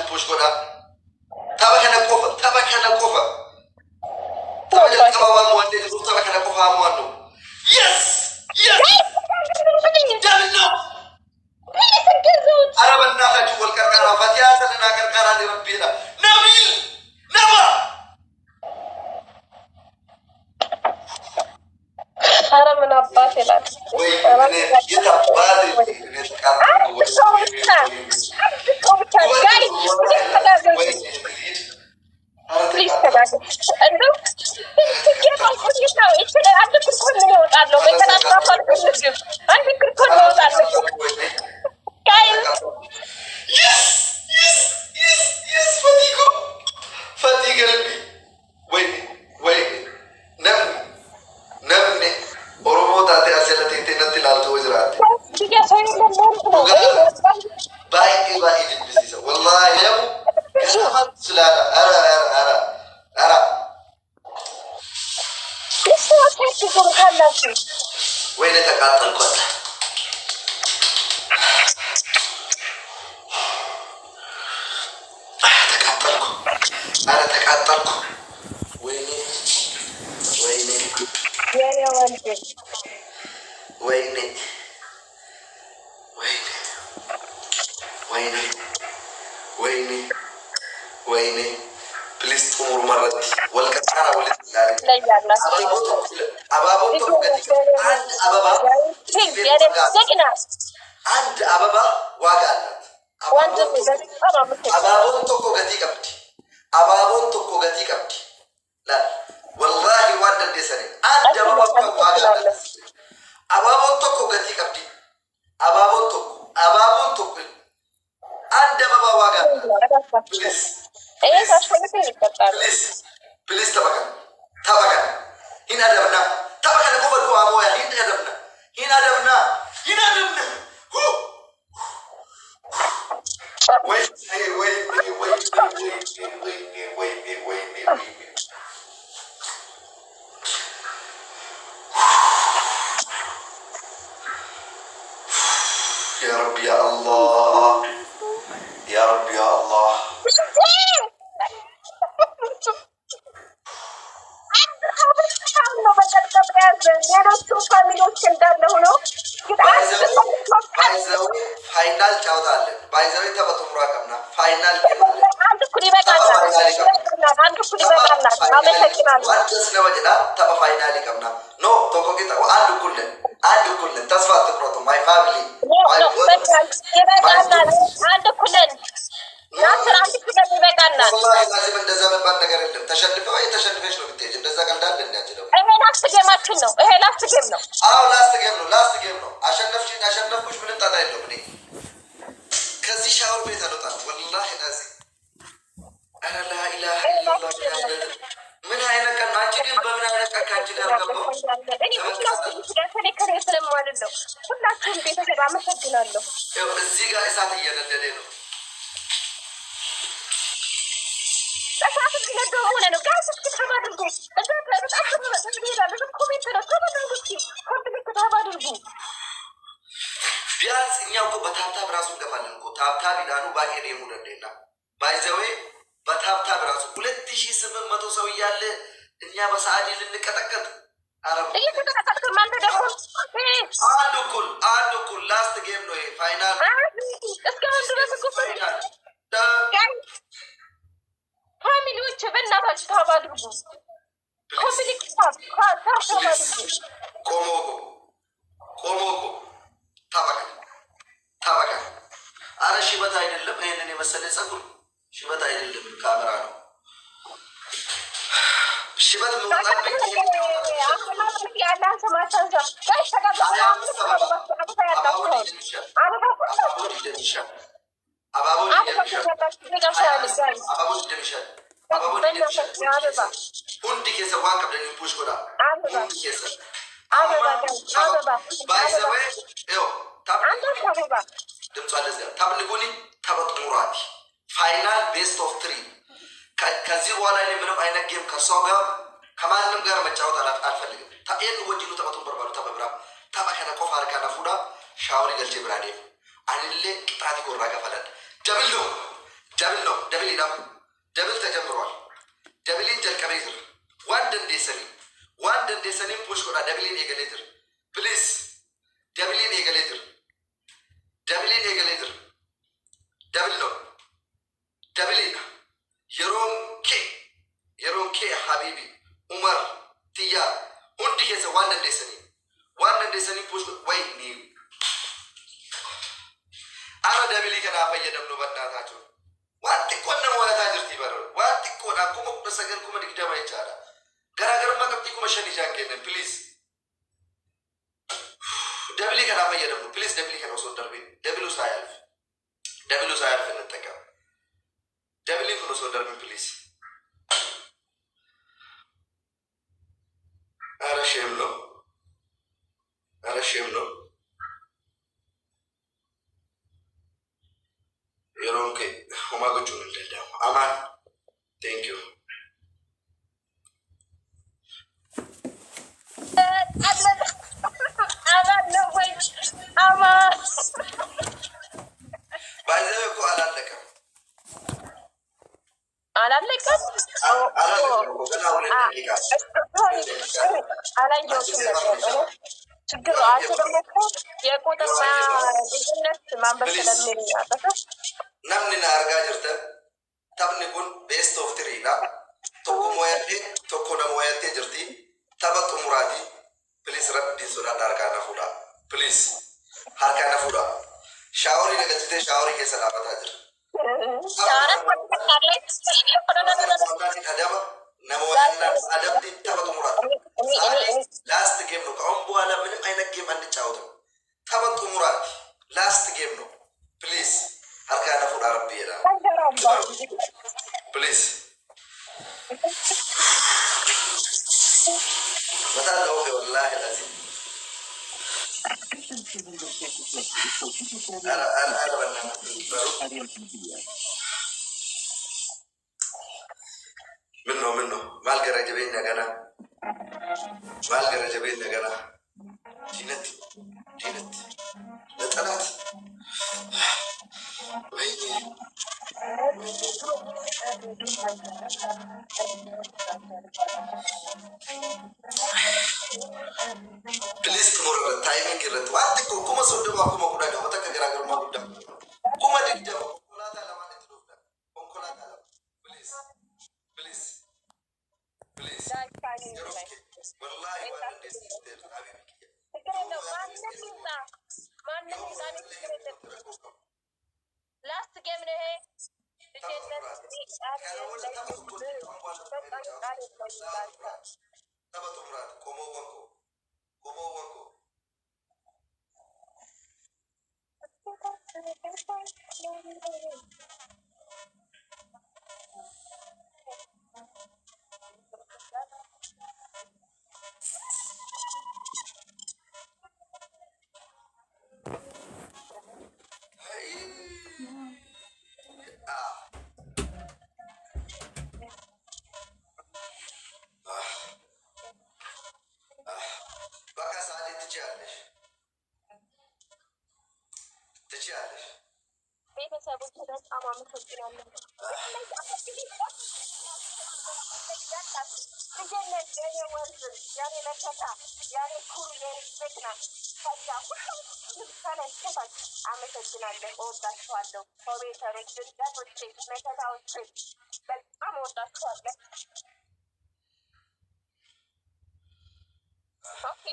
push goda. Tabakana kofa. Tabakana kawawa mwande tu tabakana kofa mwando. Yes. Jamno. Araban na ka juwal karkara fatiha salana karkara li rabbina. Nabil. Naba. Araban abbas ila. وين تقاطع القطع تقاطعكم ويني يا ولدي ويني بليز تمر مرتي والكسارة ولد لا يلا أبابا عند أبابا واقعنا أبابا تكو غتي كبدي لا والله وانا ديسني عند أبابا واقعنا أبابا تكو غتي كبدي أبابا تكو عند أبابا واقعنا بليز تبقى هنا دبنا تبقى نقول هو أبويا هنا دبنا wait يا رب يا الله ፋይናል ጫውታለን ባይዘው ተበቱምራ ቀምና ፋይናል አንድ ኩሊ በቃና ወንደስ ለወጅና ተበ ፋይናል ቀምና ኖ ተቆቂታ አንድ ኩልን ተስፋ ትቆጡ ማይ ፋሚሊ አንድ ኩልን ናስር አንድ ኩልን በቃና والله لازم እንደዛ መባል ነገር የለም ተሸንፈሽ ነው ብትሄጂ እንደዛ ቀንዳለ እንያችለው ይሄ ላስት ጌማችን ነው አዎ ላስት ጌም ነው አሸነፍኩሽ ምንም ጣጣ የለውም እኔ ከዚህ ሻወር ቤት አልወጣም والله لازم انا لا اله الا الله ምን አይነት ቀን አንቺ ግን በምን አይነት ቀን ካንቺ ጋር ገባው ሁላችሁም ቤተሰብ አመሰግናለሁ እዚህ ጋር እሳት እየነደደ ነው እሳት እየነደደ ሆነ ነው ጋይስ እስኪ ተባድርጉ እዛ በጣም ኮሜንት ነው ተባድርጉ ቢያንስ እኛው እኮ በታብታብ ራሱ እንገፋለን እኮ ታብታብ ይላሉ ባቄ ነው ሙደደና ባይዘዌ በታብታብ ራሱ 2800 ሰው እያለ እኛ በሰዓት ልንቀጠቀጥ አረብ እየተቀጠቀጥኩ ማንተ ደግሞ አንድ እኩል ላስት ጌም ነው ይሄ ፋይናል እስካሁን ድረስ እኮ ፋሚሊዎች በእናታችሁ ታባድርጉ ኮምፕሊት ቆሞጎ ታበቃ አረ ሽበት አይደለም ይሄንን የመሰለ ጸጉር ሽበት አይደለም ካሜራ ነው ሽበት ምንጣብኝ ያላንተ ማሳንዛ ጋሽ ተቀበሉ hundi keessa waan qabdaniin push godha hundi keessa by the way ድምጿ እንደዚያ ታብልጉኒ ተበጥሙራቲ ፋይናል ቤስት ኦፍ 3 ከዚህ በኋላ እኔ ምንም አይነት ጌም ከሷ ጋር ከማንም ጋር መጫወት አልፈልግም ታየን ወጅኑ ተበጥሙ በርባሩ ተበብራ ታባከና ቆፋ አርካና ፉዳ ሻወር ይገልጭ ብራዴ አንለ ቅጣት ጎራ ገፈለን ደብል ነው دبل تجمرال دبلين جلكبيتر وان دندي سنين بوش كنا دبلين يجليتر بليز دبلين يجليتر دبلو دبلين يرون كي حبيبي عمر تيا هندي كذا وان دندي سنين بوش وين أنا دبلي كنا أفيا دبلو بدنا تاجو وان تكون نموذج تاجر تبارو وان تكون أكو بس أجر كم دكتور ما يجارا gara-gara makan tiku mashani jangkenen please دبلي كنا أفيا دبلو please دبلي كنا وصل دربين دبلو سايل في النتكا دبلي كنا وصل دربين please أنا شيملو يرونك هما كجون الدم أمان thank you بعدين على اللقب على يوتيوب ችግሩ አንተ ደግሞ እኮ የቁጥር ልዩነት ማንበብ ስለሚያጠፋ namni na argaa jirtan taphni kun best of 3 dha tokko mo'attee tokko na mo'attee jirti tapha xumuraati please rabbi sodaadha harkaa na fuudha shaaworii nagatitee shaaworii keessa dhaabataa jira adabdi tapha xumuraati last game no ka'uun bu'aala minim ayna game anni caawutu tapha xumuraati last game no please harkaa na fuudha rabbi jedha please mataa dhawfe wallaahi lazim أنا منه مال جرجبين نجنا دينت لطلعت ويني بليز تمر التايمينج كده وقتك كوما صدق وكوما كنا جوا تك جراجر ما قدام كوما ديجا كولا ده لما نتلوفنا كولا ده بليز والله وانا ديستير حبيبي لاست جيم نه ትችያለሽ ቤተሰቦች በጣም አመሰግናለሁ። ልጅነት የኔ ወንዝ የኔ መከታ የኔ ኩሩ የኔ ጀግና ከዛ ሁሉም ተነስተን አመሰግናለሁ። እወዳችኋለሁ። ኮሜንተሮች፣ ድምቀቶቼ፣ መከታዎቼ በጣም እወዳችኋለሁ። ኦኬ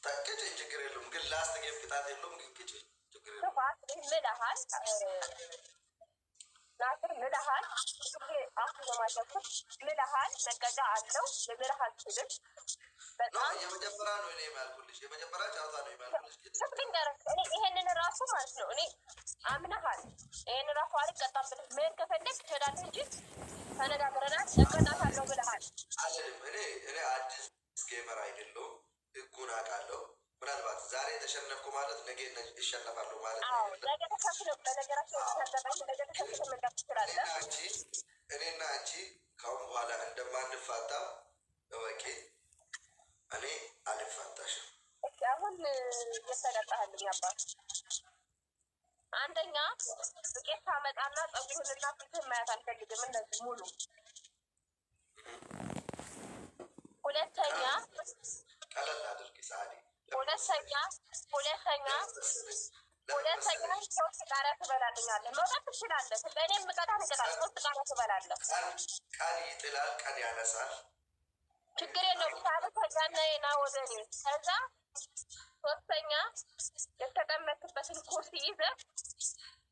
ታከች ችግር የለውም ግን ላስት ጌም ቅጣት የለውም ግን ችግር ምልሃል ናስር ምልሃል አፍ ለማለኩት ምልሃል መቀጫ አለው ልምልህ አልችልም። በጣም የመጀመሪያ ነው እኔ የማልኩልሽ የመጀመሪያ ጨዋታ ነው የማልኩልሽ እኔ ይሄንን ራሱ ማለት ነው እኔ አምነሃል ይሄንን ራሱ አልቀጣብልህ ምን ከፈለግ ትሄዳለህ እንጂ ተነጋግረናል እቀጣታለሁ ብለሃል። እኔ አዲስ ጌመር አይደለሁም ህጉን አውቃለሁ። ምናልባት ዛሬ ተሸነፍኩ ማለት ነገ እሸነፋለሁ ማለት ነው። ነገ ተከፍለው በነገራችን ነገ ተከፍለው መጋፍ ትችላለህ። እኔና አንቺ ካሁን በኋላ እንደማንፋታ እወቂ። እኔ አልፋታሽም አሁን እየተቀጣህልኝ አባት አንደኛ ዱቄት ታመጣና ፀጉርህንና ፊትህን ማየት አልፈልግም። እነዚህ ሙሉ ሁለተኛ ሶስት ቃሪያ ትበላለኛለህ። መውጣት ትችላለህ። በእኔ ምቀጣ ንቀጣል። ሶስት ቃሪያ ትበላለህ። ቀን ይጥላል፣ ቀን ያነሳል። ችግር የለውም። ሳልተኛና ና ወደ እኔ ከዛ ሶስተኛ የተቀመጥክበትን ኩርሲ ይዘህ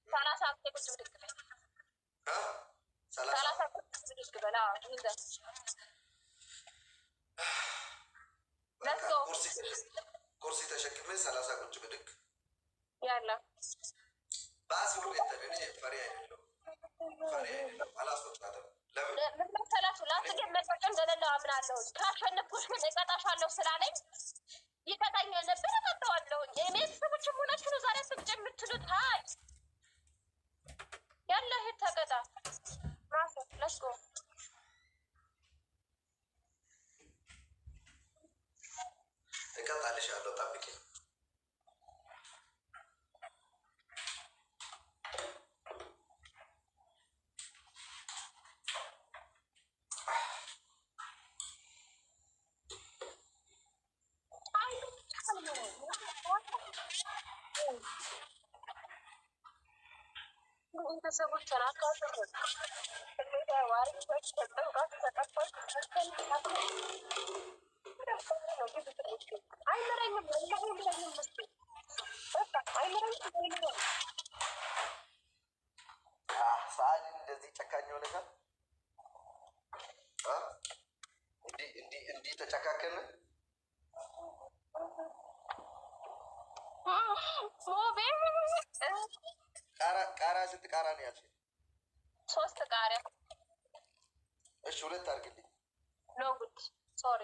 30 ቁጭ ብድግ በል። 30 ቁጭ ብድግ በል ይዘህ ኩርሲ ተሸክሜ 30 ቁጭ ብድግ ያለ ባስ ሁኔታ ፈሪ አይደለም፣ ፈሪ አይደለም። አላስወጣትም። ምን መሰላችሁ? ላስገም መጠቀ እንደሌለው አምናለሁ። ካሸነፍኩሽ ግን እቀጣሻለሁ ስላለኝ ይቀጣኛል ነበር። እቀጣዋለሁ። የቤተሰቦችም ሆናችሁ ነው ዛሬ ስጭ የምትሉት። ሀይ ያለ ሂድ ተቀጣ ራሱ ለስጎ እቀጣልሻለሁ። ጠብቂ። ቤተሰቦች ተናካሰሩ ስሜታ ዋሪዎች ተጠንቃት ተቀባይ አይመረኝም አይመረኝም አይመረኝም። ሰዓት እንደዚህ ጨካኝ ሆነሻል። እንዲህ ተጨካከነ ቃሪያ ስንት ቃሪያ ነው ያልሽኝ? 3 ቃሪያ። እሺ 2 አድርግልኝ። ኖ ጉድ ሶሪ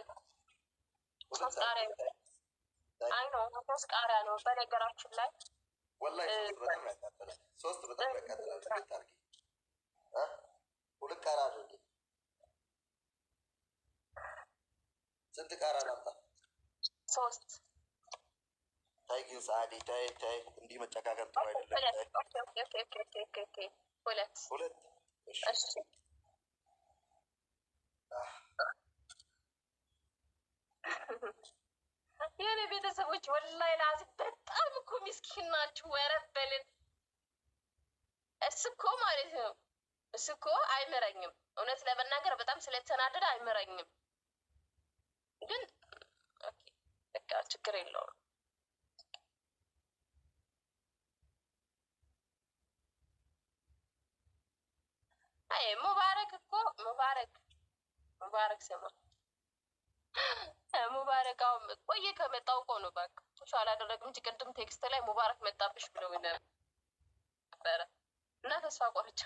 3 ቃሪያ። አይ ነው 3 ቃሪያ ነው በነገራችን ላይ ወላሂ 3 በጣም ያቃጥላል። 3 በጣም ያቃጥላል። 2 አድርጊ። 2 ቃሪያ አድርጊ። ስንት ቃሪያ ላምጣ? 3 ታይ ግን ሰዓዲ ታይ እንዲህ መጨካከል ጥሩ አይደለም። ሁለት እሺ የኔ ቤተሰቦች ወላሂ ላዚ በጣም እኮ ምስኪን ናችሁ። ወረበልን እሱ እኮ ማለት ነው። እሱ እኮ አይምረኝም። እውነት ለመናገር በጣም ስለተናደደ አይምረኝም። ግን በቃ ችግር የለውም። አይ ሙባረክ እኮ ሙባረክ ስማ ሙባረክ ቆየ ከመጣው እኮ ነው። በቃ ሶሻ አላደረግም እንጂ ቅድም ቴክስት ላይ ሙባረክ መጣብሽ ብለው ነበረ እና ተስፋ ቆርጫ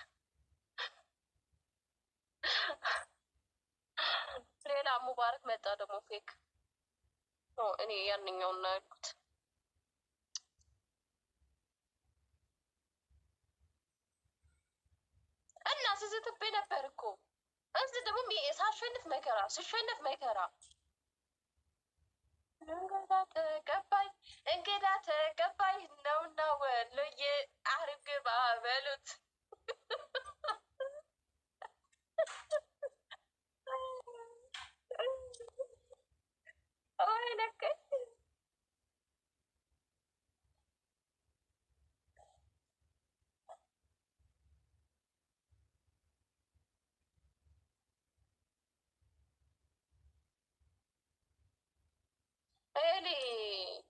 ሌላ ሙባረክ መጣ ደግሞ ፌክ እኔ ያንኛውን ነው ያልኩት። እና ስዝትብኝ ነበር እኮ እዚህ ደግሞ ሳሸንፍ መከራ ስሸንፍ መከራ። እንግዳ ተቀባይ ነውና ወሎዬ አርግባ በሉት።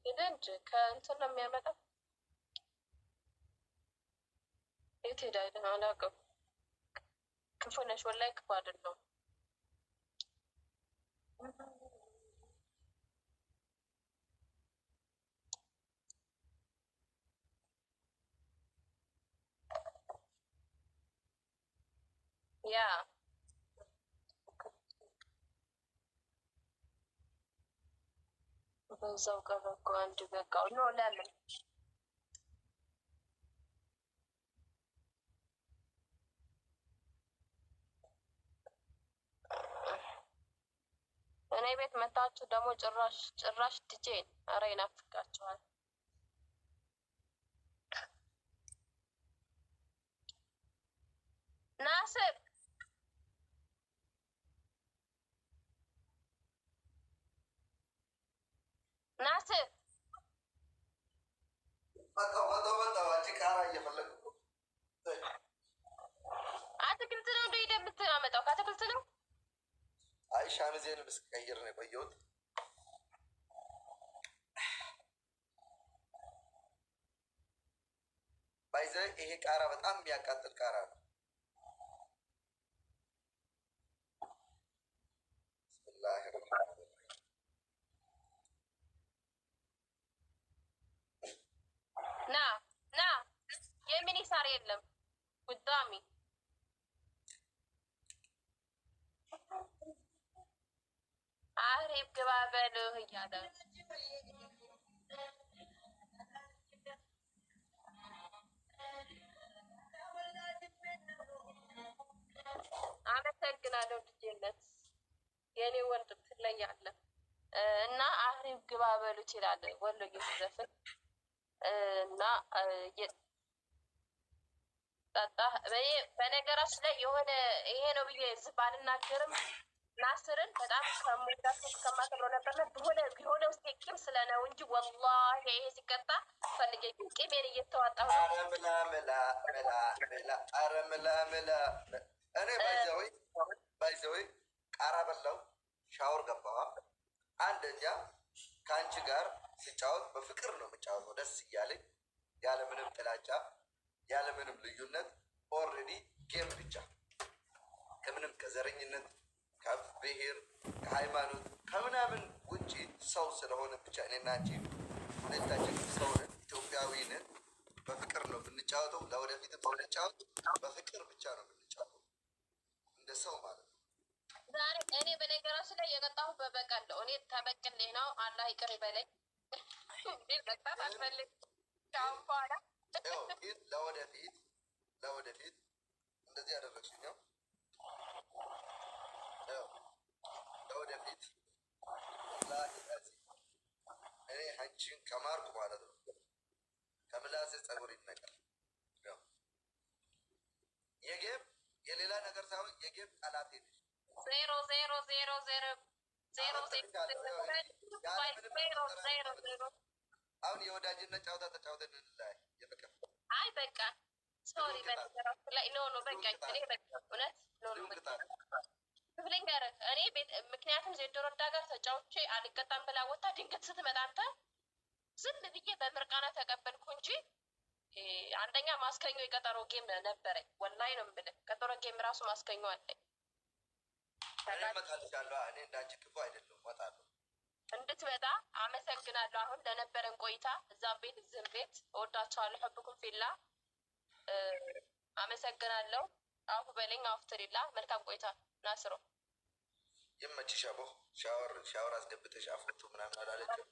ሄደንድ ከእንትን ነው የሚያመጣው። የት ሄዳ አላውቅም። ክፉ ነሽ ወላሂ ክፉ አይደለሁም። ያ በዛው ቀረ እኮ አንድ በቃው ነው። ለምን እኔ ቤት መታችሁ ደግሞ ጭራሽ ድጄን ኧረ ይናፍቃችኋል። ናስር ናስር አትክልት ነው እንደ ሄደህ የምታመጣው? ከአትክልት ነው። አይ ሻሚዜን ብስቀይር ነው የቆየሁት። ባይዘ ይሄ ቃራ በጣም የሚያቃጥል ቃራ ነው። ብስሚላሂ ረህማን ረሂም። ና ና የሚኒ ሳር የለም ጉዳሚ አሪፍ ግባ በልህ እያለ አመሰግናለሁ። ልጅነት የኔ ወንድ ትለያለህ እና አሪፍ ግባ በሉ ይችላል ወሎ እየተዘፍን እና ጠጣ። በነገራችን ላይ የሆነ ይሄ ነው ብዬ ዝም ባልናገርም ናስርን በጣም ከሞዳቸው ከማከብረው ነበርና የሆነ ውስጥ ቂም ስለነው እንጂ ወላሂ ይሄ ሲቀጣ ፈልጌ ግን ቂሜን እየተዋጣሁ ነው። አረምላምላ እኔ ባይዘወይ ቃራ በላው ሻወር ገባዋ። አንደኛ ከአንቺ ጋር ሲጫወት በፍቅር ነው የምጫወተው ደስ እያለኝ ያለምንም ጥላቻ ያለምንም ልዩነት ኦልሬዲ ጌም ብቻ ከምንም ከዘረኝነት ከብሔር ከሃይማኖት ከምናምን ውጭ ሰው ስለሆነ ብቻ እኔና አንቺ ሁለታችን ሰውንን ኢትዮጵያዊንን በፍቅር ነው ብንጫወተው። ለወደፊት ብንጫወት በፍቅር ብቻ ነው ብንጫወተው እንደ ሰው ማለት ነው። ዛሬ እኔ በነገራችን ላይ የቀጣሁ በበቀል ነው። እኔ ተበቅሌ ነው። አላህ ይቅር ይበለኝ። መቅጣት አልፈልግም ካሁን በኋላ ግን ለወደፊት እንደዚህ ያደረግሽኛው ለወደፊት እኔ አንቺን ከማርኩ ማለት ነው ከምላሴ ጸጉር ይነቃል። የጌም የሌላ ነገር ሳይሆን የጌም ጠላቴ ነሽ። 0 አሁን የወዳጅነት ጨዋታ ተጫውተን እንላይ የፍቅር አይ በቃ ሶሪ በነገራችን ላይ ኖ በቃ እኔ በቃ እውነት ኖ ክፍለኛ ረክ እኔ ቤት ምክንያቱም ዜዶ ረዳ ጋር ተጫውቼ አልቀጣም ብላ ወጣ። ድንገት ስትመጣ አንተ ዝም ብዬ በምርቃና ተቀበልኩ እንጂ አንደኛ ማስከኞ የቀጠሮ ጌም ነበረኝ። ወላሂ ነው የምልህ ቀጠሮ ጌም ራሱ ማስከኞ አለኝ። እኔ እመጣልሻለሁ። እኔ እንዳንቺ ክፉ አይደለም እመጣለሁ እንድትመጣ አመሰግናለሁ። አሁን ለነበረን ቆይታ እዛም ቤት እዚህም ቤት እወዳቸዋለሁ። ሕብኩም ፊላ አመሰግናለሁ። አፉ በለኝ አፍትሪላ። መልካም ቆይታ ናስሮ። ይመችሽ አቦ። ሻወር አስገብተሽ አፍቱ ምናምን አላለችም።